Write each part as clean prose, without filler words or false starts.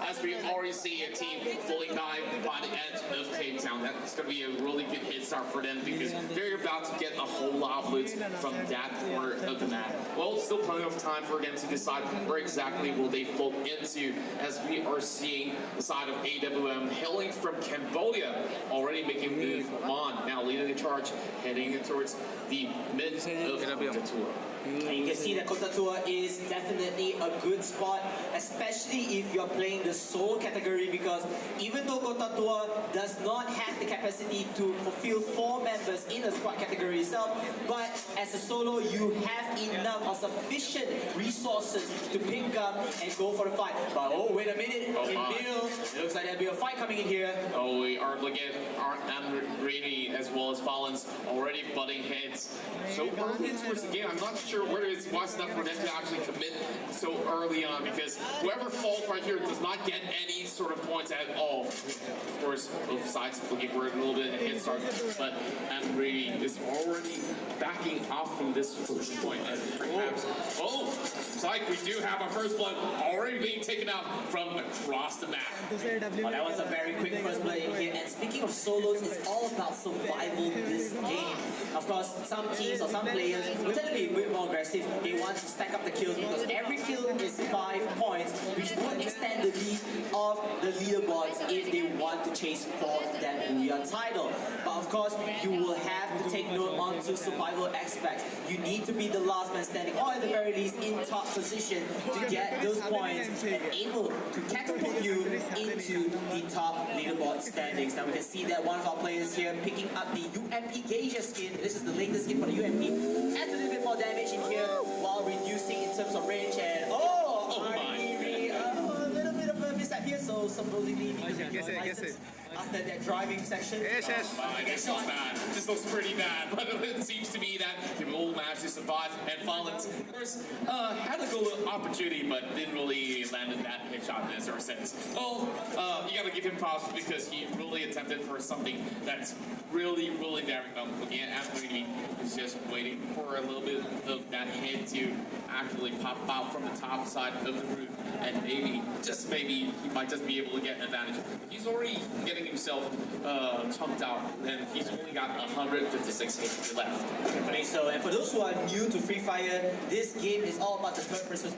as we already see a team fully dive by the edge of Cape Town. That's going to be a really good hit start for them because they're about to get a whole lot of loot from that corner of the map. Well, still plenty of time for them to decide where exactly will they float into, as we are seeing the side of AWM hailing from Cambodia already making a move on, now leading the charge, heading towards the mid of the tour. And you can see that Kota Tua is definitely a good spot, especially if you're playing the solo category, because even though Kota Tua does not have the capacity to fulfill 4 members in the squad category itself, but as a solo you have enough or sufficient resources to pick up and go for the fight. But oh, wait a minute, in middle, it looks like there'll be a fight coming in here. Oh, we are looking at Rainy as well as Fallons already butting heads. So early towards the game, I'm not sure where it's wise enough for them to actually commit so early on, because whoever falls right here does not get any sort of points at all. Of course, both sides looking for a little bit of a head start, but Rainy is already backing off from this first point. And perhaps, it's like we do have our first blood already being taken out from across the map. Well, that was a very quick first blood in here. And speaking of solos, it's all about survival this game. Of course, some teams or some players will tend to be a bit more aggressive. They want to stack up the kills because every kill is 5 points, which would extend the lead of the leaderboards if they want to chase for that Booyah title. But of course, you will have to take note onto survival aspects. You need to be the last man standing, or at the very least in top position to get those points and able to catapult you into the top leaderboard standings. Now we can see that one of our players here picking up the UMP Gauger skin. This is the latest skin for the UMP. Adds a little bit more damage in here while reducing in terms of range, and a little bit of a mishap here, so supposedly after that driving section. This looks bad. This looks pretty bad, but it seems to me that he will manage to survive. And Fallons, of course, had a good opportunity, but didn't really land in that headshot in this or sense. You gotta give him props because he really attempted for something that's really very looking at Anthony is just waiting for a little bit of that head to actually pop out from the top side of the roof, and maybe, just maybe, he might just be able to get an advantage. He's already getting himself chunked out, and he's only got 156 hits left. Definitely so. And for those who are new to Free Fire, this game is all about the third-person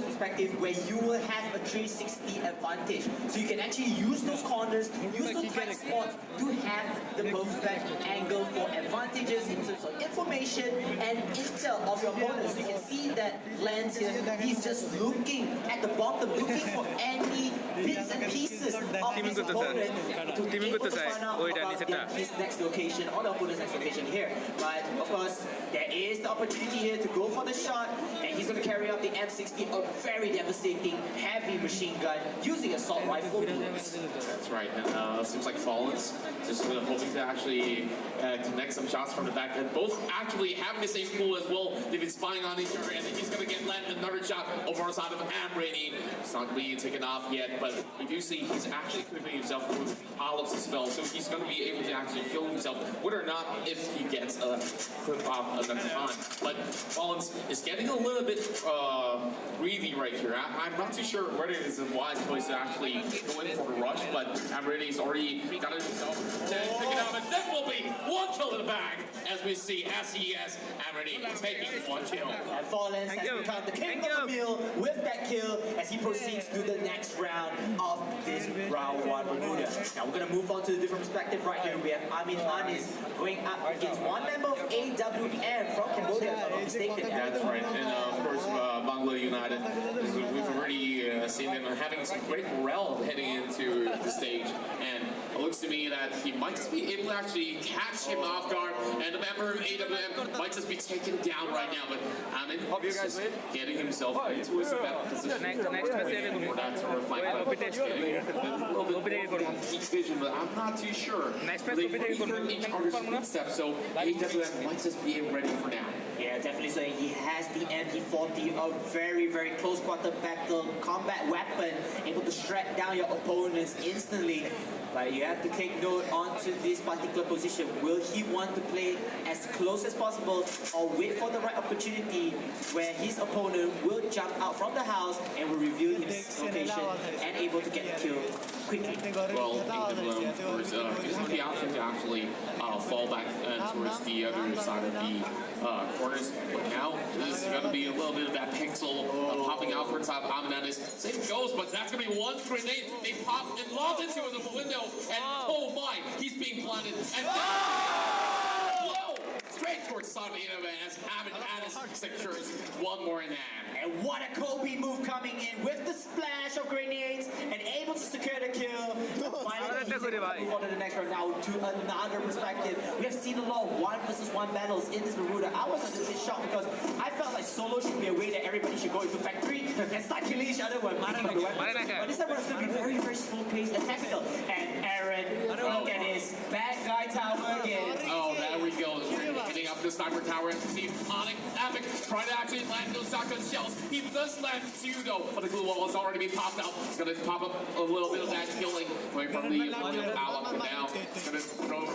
perspective, where you will have a 360 advantage. So you can actually use those corners, use those tight spots to have the perfect angle for advantages in terms of information and intel of your opponents. So you can see that Lance here, he's just looking at the bottom, looking for any bits and pieces of his opponent to be able to find out about his next location or the opponent's next location here. But of course, there is the opportunity here to go for the shot, and he's going to carry out the M60, a very devastating heavy machine gun using assault rifle bullets. That's right, and seems like Fallons just hoping to actually connect some shots from the back end. Both actually having the same pool as well. They've been spying on each other, and he's going to get land another shot over on the side of Amrani. It's not going to be taken off yet, but we do see he's actually equipping himself with Olive's spell, so he's going to be able to actually kill himself, whether or not if he gets a clip off another time. But Fallons is getting a little bit greedy right here. I'm not too sure whether it is a wise choice to actually go in for the rush, but Amrani's already got it himself. Pick it up, and this will be 1 kill in the bag, as we see SES Amrani taking 1 kill. And Fallons has become the king of the meal with that kill as he proceeds to the next round of this round 1 Bermuda. Now we're going to move on to a different perspective right here. We have Amin Anis going up against one member of AWM from Cambodia, if I'm not mistaken. That's right, and of course Bangla United, we've already seen them having some great morale heading into the stage, and it looks to me that he might just be able to actually catch him off guard, and the member of AWM might just be taken down right now, but Amin is just getting himself into a better position for that sort of fight. A little bit more heat vision, but I'm not too sure. They heard each other's footsteps, so AWM might just be ready for now. Yeah, definitely so. He has the MP40, a very close quarter battle combat weapon, able to strike down your opponents instantly. But you have to take note onto this particular position. Will he want to play as close as possible, or wait for the right opportunity where his opponent will jump out from the house and will reveal himself protection and able to get the kill quickly. Well, Inktheblum, of course, gives him the option to actually fall back towards the other side of the corners. But now, this is going to be a little bit of that pixel popping out for top Aminanis. Same goes, but that's going to be one grenade. They pop and lob into the window, and oh my, he's being blinded. And whoa! Straight towards Sabina as Aminanis secures one more in hand. And what a Kobe move coming in with the splash of grenades and able to secure the kill. Finally, move on to the next round. Now to another perspective. We have seen a lot of 1 versus 1 battles in this Bermuda. I was a little bit shocked because I felt like solo should be a way that everybody should go into factory and start killing each other when picking up the weapons. But this time it's going to be very, very slow paced and tactical. And Aaron, look at his bad guy tower again. Oh, there we go. Hitting up the sniper tower and see Onyx Epic trying to actually land those shotgun shells. He does land 2 though, but the glue wall has already been popped out. He's going to pop up a little bit of that killing away from the Alec, and now he's going to throw.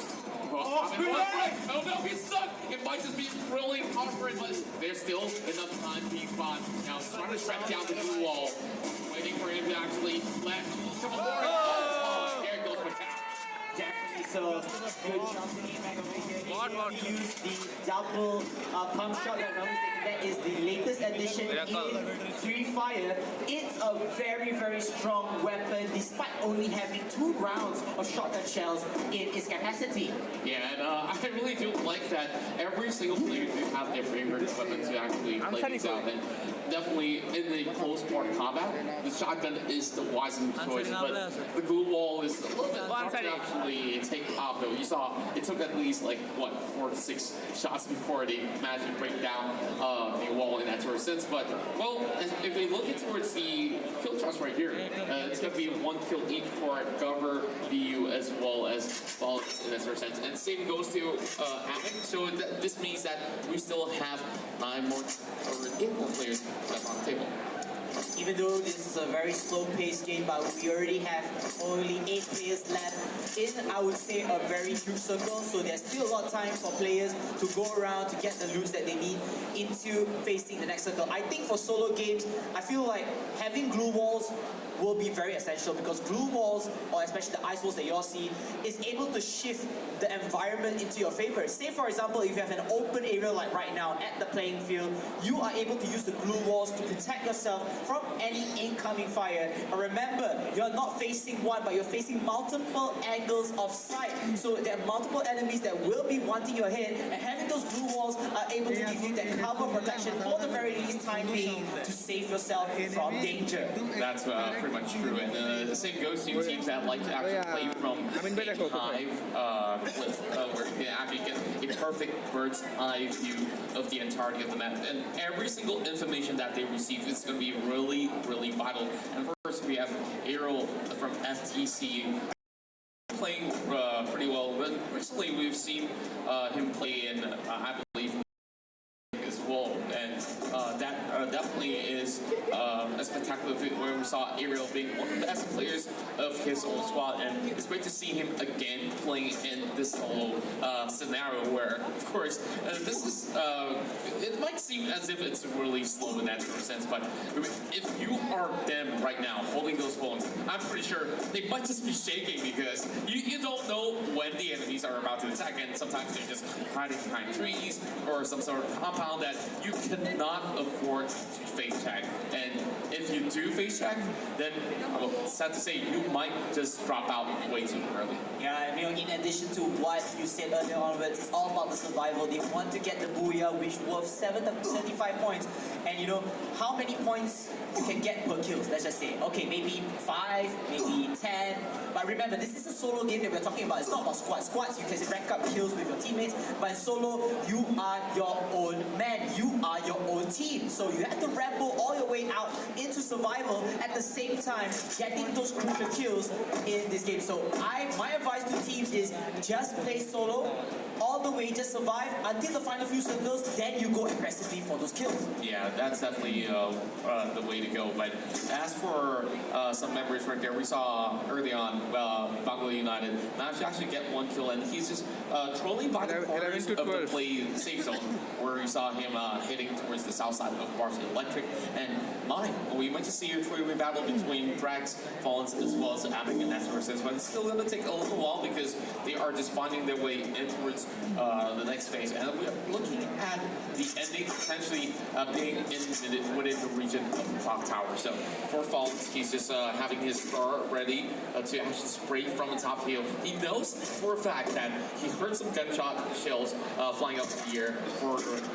Oh no, he's stuck! It might just be really awkward, but there's still enough time being fought. Now he's trying to track down the glue wall, waiting for him to actually let come aboard. Oh, there goes McCown. Definitely so. Good jumping back over here. Use the double pump shot that I'm mistaken. That is the latest addition in Free Fire. It's a very, very strong weapon despite only having 2 rounds of shotgun shells in its capacity. Yeah, and I really do like that every single player do have their favorite weapon to actually play these out. And definitely in the close part combat, the shotgun is the wisest choice, but the glue wall is a little bit hard to actually take off though. You saw it took at least like what 4 to 6 shots before they managed to break down the wall in that sort of sense. But well, if we look towards the kill charts right here, it's going to be 1 kill each for Gover, BU, as well as Balls in that sort of sense. And same goes to Amic. So this means that we still have 9 more or 8 more players left on the table. Even though this is a very slow-paced game, but we already have only 8 players left in, I would say, a very huge circle. So there's still a lot of time for players to go around to get the loots that they need into facing the next circle. I think for solo games, I feel like having glue walls will be very essential because glue walls, or especially the ice walls that you all see, is able to shift the environment into your favor. Say for example, if you have an open area like right now at the playing field, you are able to use the glue walls to protect yourself from any incoming fire. And remember, you're not facing one, but you're facing multiple angles of sight. So there are multiple enemies that will be wanting your head, and having those glue walls are able to give you that cover protection for the very least time being to save yourself from danger. That's pretty much true, and the same goes to teams that like to actually play from a hive cliff, where you can actually get a perfect bird's eye view of the entirety of the map, and every single information that they receive is going to be really, really vital. And first, we have Aero from FTC playing pretty well. But recently, we've seen him play in, I believe, as well, and that definitely is a spectacular fit where we saw Ariel being one of the best players of his old squad, and it's great to see him again playing in this whole scenario where, of course, this is, it might seem as if it's really slow in that sort of sense, but if you are them right now holding those phones, I'm pretty sure they might just be shaking because you don't know when the enemies are about to attack, and sometimes they're just hiding behind trees or some sort of compound that you cannot afford to face check. And if you do face check, then sad to say, you might just drop out way too early. Yeah, in addition to what you said earlier onwards, it's all about the survival. They want to get the booyah, which worth 75 points. And how many points you can get per kills, let's just say. Okay, maybe 5, maybe 10. But remember, this is a solo game that we're talking about. It's not about squads. Squads, you can rank up kills with your teammates. But in solo, you are your own man. You are your own team. So you have to ramble all your way out into survival at the same time getting those crucial kills in this game. So my advice to teams is just play solo, all the way, just survive until the final few circles, then you go aggressively for those kills. Yeah, that's definitely the way to go. But as for some members right there, we saw early on Bangalore United managed to actually get one kill, and he's just trolling by the corners of the play safe zone, where you saw him hitting towards the south side of Barcelona Electric. And we might just see a three-way battle between Drax, Fallens, as well as Amic and Nestor, but it's still going to take a little while because they are just finding their way in towards the next phase. And we're looking at the ending potentially being within the region of the clock tower. So for Fallens, he's just having his star ready to actually spray from the top hill. He knows for a fact that he heard some gunshot shells flying up in the air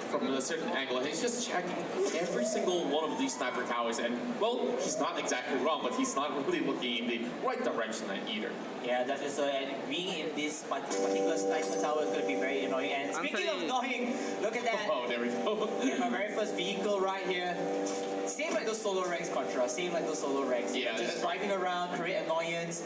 from a certain angle, and he's just checking every single one of these sniper towers. And well, he's not exactly wrong, but he's not really looking in the right direction either. Yeah, definitely so. And being in this particular sniper tower is going to be very annoying. And speaking of annoying, look at that. Oh, there we go. My very first vehicle right here. Same like those solo ranks, Contra. Same like those solo ranks. Yeah. Just driving around, create annoyance,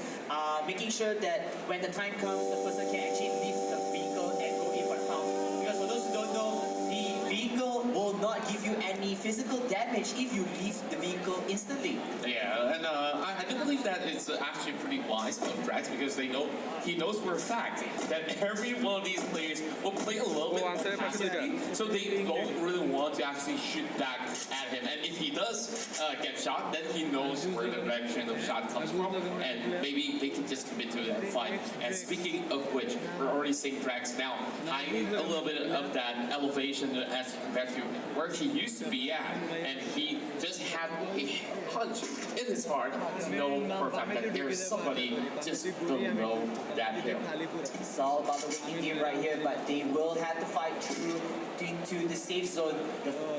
making sure that when the time comes, the person can actually leave the vehicle and go in for the pound. Because for those who don't know, the vehicle will not give you any physical damage if you leave the vehicle instantly. Yeah, and I do believe that it's actually pretty wise of Drax, because he knows for a fact that every one of these players will play a little bit more passively, so they don't really want to actually shoot back at him. And if he does get shot, then he knows where the direction of the shot comes from, and maybe they can just commit to that fight. And speaking of which, we're already seeing Drax now eyeing a little bit of that elevation as compared to where he used to be at, and he just had a hunch in his heart to know for a fact that there is somebody just below that hill. It's all about the waiting game right here, but they will have to fight through into the safe zone.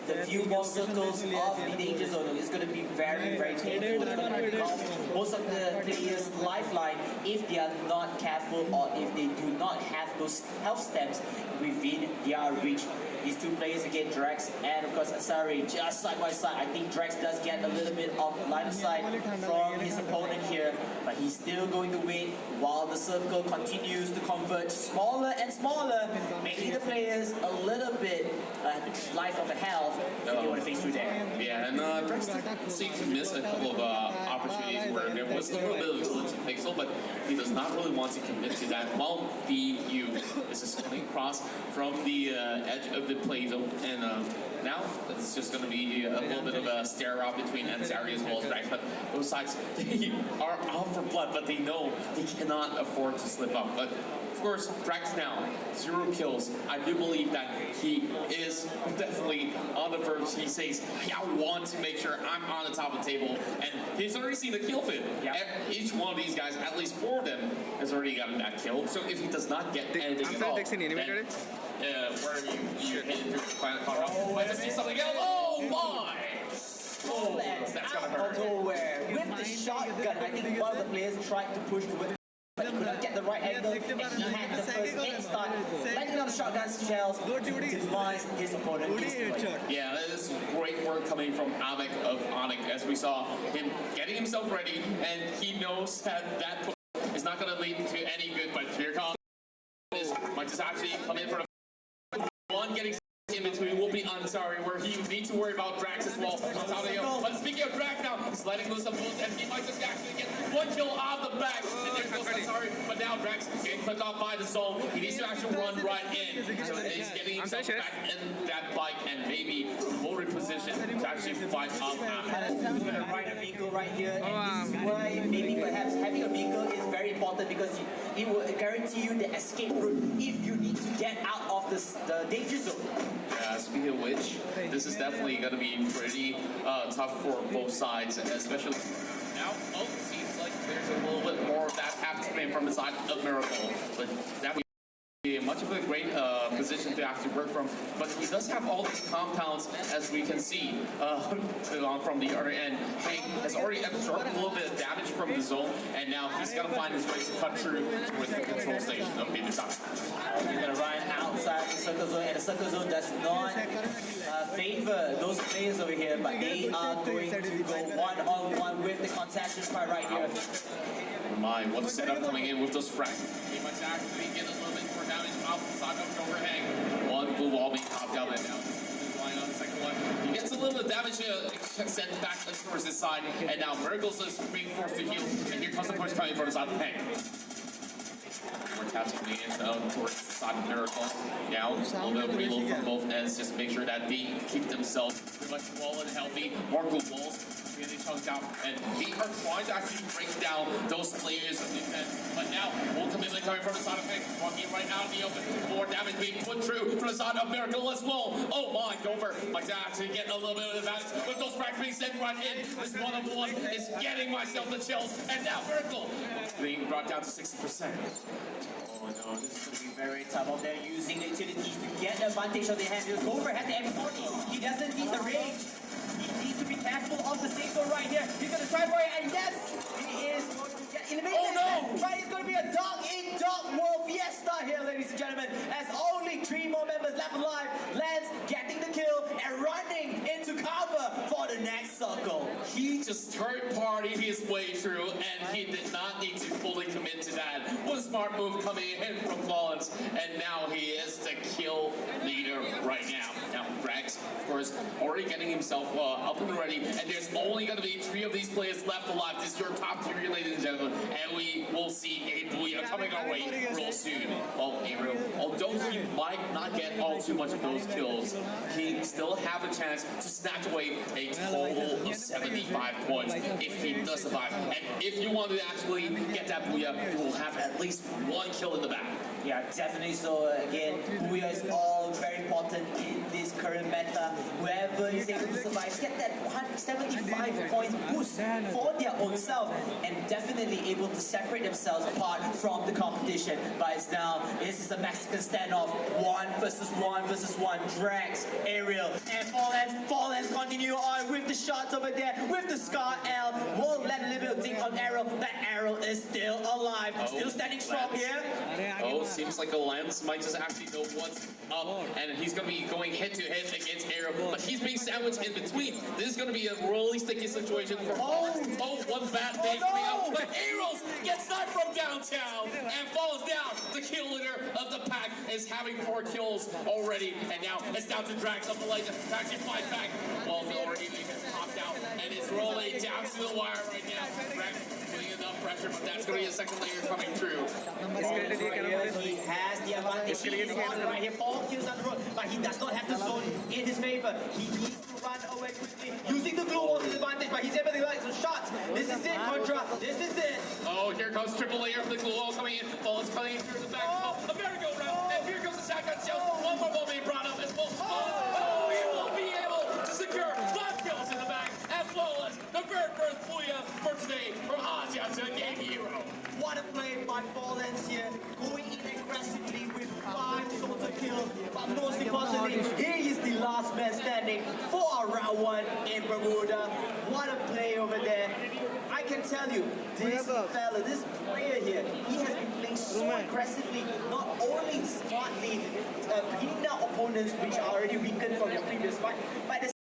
The few more circles of the danger zone is going to be very, very painful. It's going to become most of the players' lifeline if they are not careful, or if they do not have those health stamps within their reach. These two players again, Drax and of course Asari, just side by side. I think Drax does get a little bit of line of sight from his opponent here, but he's still going to wait while the circle continues to converge smaller and smaller, making the players a little bit life of a hell if they want to face through there. Yeah, and Drax seemed to miss a couple of opportunities where there was a little bit of a glitch in pixel, but he does not really want to commit to that. While BU is just coming across from the edge of the play zone, and now it's just going to be a little bit of a stare off between Ansari as well as Drax. But both sides, they are out for blood, but they know they cannot afford to slip up. But of course, Drax now, 0 kills. I do believe that he is definitely on the verge. He says, I want to make sure I'm on the top of the table. And he's already seen the kill fit. Yep. Each one of these guys, at least 4 of them, has already gotten that kill. So if he does not get anything at all, then, where you hit through the planet Colorado, might just see something else. Oh my! Oh, that's gonna hurt. Nowhere. With the shotgun, I think one of the players tried to push towards, but he could not get the right angle, and he had the first head start, landing on the shotgun shells to demise his opponent instantly. Yeah, this is great work coming from Amic of Onyx, as we saw him getting himself ready, and he knows that that push is not going to lead to any good, but here comes might just actually come in for the one getting in between will be Ansari, where he needs to worry about Drax as well. But speaking of Drax now, he's letting loose some bullets, and he might just actually get 1 kill off the back. And there goes Ansari, but now Drax is getting clipped off by the zone. He needs to actually run right in. So he's getting himself back in that bike, and maybe will reposition to actually fight off Ahmed. He's going to ride a vehicle right here, and this is why maybe perhaps having a vehicle is very important, because it will guarantee you the escape route if you need to get out of the danger zone. Yeah, speaking of which, this is definitely going to be pretty tough for both sides, especially now. Oh, seems like there's a little bit more of that happening from the side of Miracle, but that would be much of a great position to actually work from. But he does have all these compounds, as we can see from the other end. Hank has already absorbed a little bit of damage from the zone, and now he's going to find his way to cut through with the control station of the side. He's going to run outside the circle zone, and the circle zone does not favor those players over here, but they are going to go one-on-one with the contagion part right here. my, what setup coming in with those frags. He might actually get a little bit more damage off the side of the overhang. One blue wall being popped out, and now he's flying on the second one. He gets a little bit of damage sent back towards his side, and now Miracles is being forced to heal, and here comes the push coming from the side of the tank. More taps coming in towards the side of Miracle. Now, a little bit of reload from both ends, just to make sure that they keep themselves pretty much well and healthy. More good walls really chunked out, and they are trying to actually break down those players of defense. But now, ultimately coming from the side of Hank, walking right out in the open. More damage being put through from the side of Miracle as well. Oh my, Dover might actually get a little bit of advantage with those frags being sent right in. This one-on-one is getting myself the chills, and now Miracle being brought down to 60%. Oh no, this is going to be very tough. They're using the utilities to get advantage of the hand. Dover has the M40. He doesn't need the range. He needs to be careful of the safe zone right here. He's going to try for it, and yes, he is going to get eliminated. Oh no! But it's going to be a dog world fiesta here, ladies and gentlemen, as only 3 more members left alive. Lance getting the kill and running into cover for the next circle. He just third-partied his way through, and he did not need to fully commit to that. What a smart move coming in from Fallens, and now he is the kill leader right now. Now, Rex, of course, already getting himself up and ready, and there's only going to be 3 of these players left alive. This is your top 3, ladies and gentlemen, and we will see a booyah coming our way real soon. Well, Ariel, although he might not get all too much of those kills, he still have a chance to snatch away a total of 75 points if he does survive. And if you want to actually get that booyah, you will have at least 1 kill in the back. Yeah, definitely so. Again, booyah is all very important in this current meta. Whoever is able to survive, get that 175 points boost for their own self, and definitely able to separate themselves apart from the competition. But it's now, this is a Mexican standoff. 1 versus 1 versus 1. Drax, Ariel, and Fallens continue on with the shots over there, with the Scar L. We'll let a little bit of ding on Arrow, but Arrow is still alive, still standing strong here. Oh, seems like a Lance might just actually know what's up, and he's going to be going head-to-head against Arrow, but he's being sandwiched in between. This is going to be a really sticky situation for Fallens. Oh, one bad thing coming out, but Arrows gets sniped from downtown and falls down. The kill leader of the pack is having 4 kills already, and now it's down to Drax up the lane to actually fight back. Well, the already has popped out, and it's rolling down to the wire right now. Drax putting enough pressure, but that's going to be a second layer coming through. He has the advantage. He is on right here. 4 kills on the road, but he does not have the zone in his favor. He needs to run away quickly, using the glue wall to his advantage, but he's able to like some shots. This is it, Contra. This is it. Oh, here comes triple layer of the glue wall coming in. Fallens coming in through the back. Oh, a merry-go-round, and here comes the shotgun shell. One more ball being brought up as well. Oh, he will be able to secure 5 kills in the back, as well as the very first booyah for today from AxiataGameHero. What a play by Fallens here, going in aggressively with 5 total kills. But most importantly, he is the last man standing for our round 1 in Bermuda. What a play over there. I can tell you, this fella, this player here, he has been playing so aggressively, not only smartly, pinning down opponents which are already weakened from their previous fight, but at the